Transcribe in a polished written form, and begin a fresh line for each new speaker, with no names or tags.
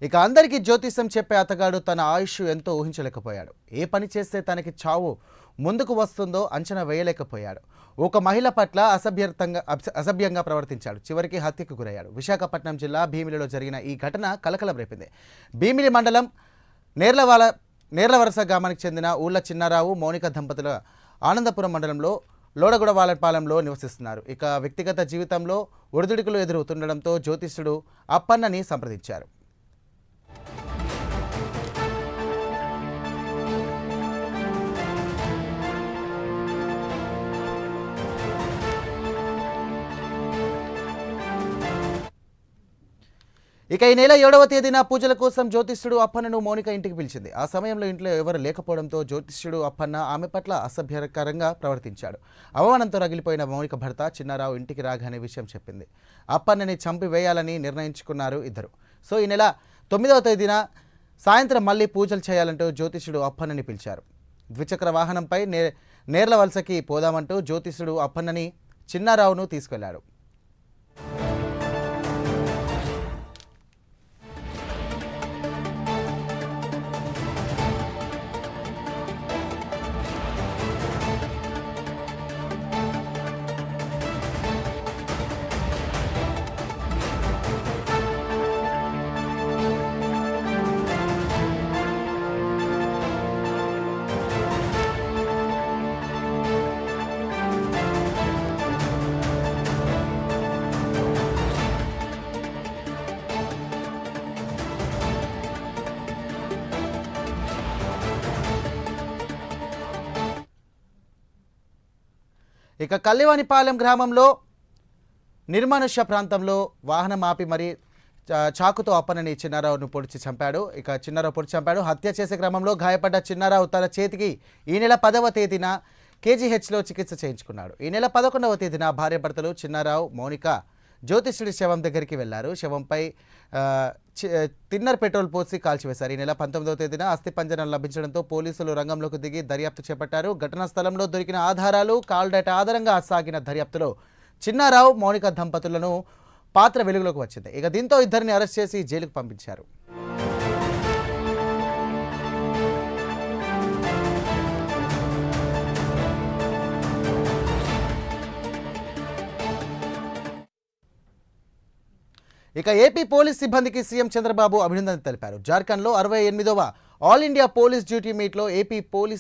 ఇక అందరికీ జ్యోతిష్యం చెప్పే అతగాడు తన ఆయుష్ ఎంతో ఊహించలేకపోయాడు. ఏ పని చేస్తే తనకి చావు ముందుకు వస్తుందో అంచనా వేయలేకపోయాడు. ఒక మహిళ పట్ల అసభ్యంగా ప్రవర్తించాడు. చివరికి హత్యకు గురయ్యాడు. విశాఖపట్నం జిల్లా భీమిలిలో జరిగిన ఈ ఘటన కలకలం రేపింది. భీమిలి మండలం నేర్లవరస గ్రామానికి చెందిన ఊళ్ళ చిన్నారావు మౌనిక దంపతుల ఆనందపురం మండలంలో లోడగొడవాలపాలెంలో నివసిస్తున్నారు. ఇక వ్యక్తిగత జీవితంలో ఒడిదుడుకులు ఎదురవుతుండడంతో జ్యోతిష్యుడు అప్పన్నని సంప్రదించారు. ఇక ఈ నెల 7వ తేదీన పూజల కోసం జ్యోతిష్యుడు అప్పన్నను మౌనిక ఇంటికి పిలిచింది. ఆ సమయంలో ఇంట్లో ఎవరు లేకపోవడంతో జ్యోతిష్యుడు అప్పన్న ఆమె పట్ల అసభ్యకరంగా ప్రవర్తించాడు. అవమానంతో రగిలిపోయిన మౌనిక భర్త చిన్నారావు ఇంటికి రాగానే విషయం చెప్పింది. అప్పన్నని చంపివేయాలని నిర్ణయించుకున్నారు ఇద్దరు. సో ఈ నెల 9వ తేదీన సాయంత్రం మళ్ళీ పూజలు చేయాలంటూ జ్యోతిష్యుడు అప్పన్నని పిలిచారు. ద్విచక్ర వాహనంపై నేర్లవలసకి పోదామంటూ జ్యోతిష్యుడు అప్పన్నని చిన్నారావును తీసుకెళ్లాడు. ఇక కల్లివానిపాలెం గ్రామంలో నిర్మానుష్య ప్రాంతంలో వాహనం ఆపి మరి చాకుతో అప్పన్నని చిన్నారావును పొడిచి చంపాడు. హత్య చేసే క్రమంలో గాయపడ్డ చిన్నారావు తన చేతికి ఈ నెల 10వ తేదీన కేజీహెచ్లో చికిత్స చేయించుకున్నాడు. ఈ నెల 11వ తేదీన భార్యాభర్తలు చిన్నారావు మౌనిక జ్యోతిష్యుడి శవం దగ్గరికి వెళ్లారు. శవంపై తిన్నర్ పెట్రోల్ పోసి కాల్చివేశారు. ఈ నెల 19వ తేదీన అస్థిపంజరం లభించడంతో పోలీసులు రంగంలోకి దిగి దర్యాప్తు చేపట్టారు. ఘటనా స్థలంలో దొరికిన ఆధారాలు, కాల్ డేటా ఆధారంగా సాగిన దర్యాప్తులో చిన్నారావు మౌనిక దంపతులను పాత్ర వెలుగులోకి వచ్చింది. ఇక దీంతో ఇద్దరిని అరెస్ట్ చేసి జైలుకు పంపించారు. ఇక ఏపీ పోలీస్ సిబ్బందికి సీఎం చంద్రబాబు అభినందనలు తెలిపారు. జార్ఖండ్లో 68వ ఆల్ ఇండియా పోలీస్ డ్యూటీ మీట్లో ఏపీ పోలీస్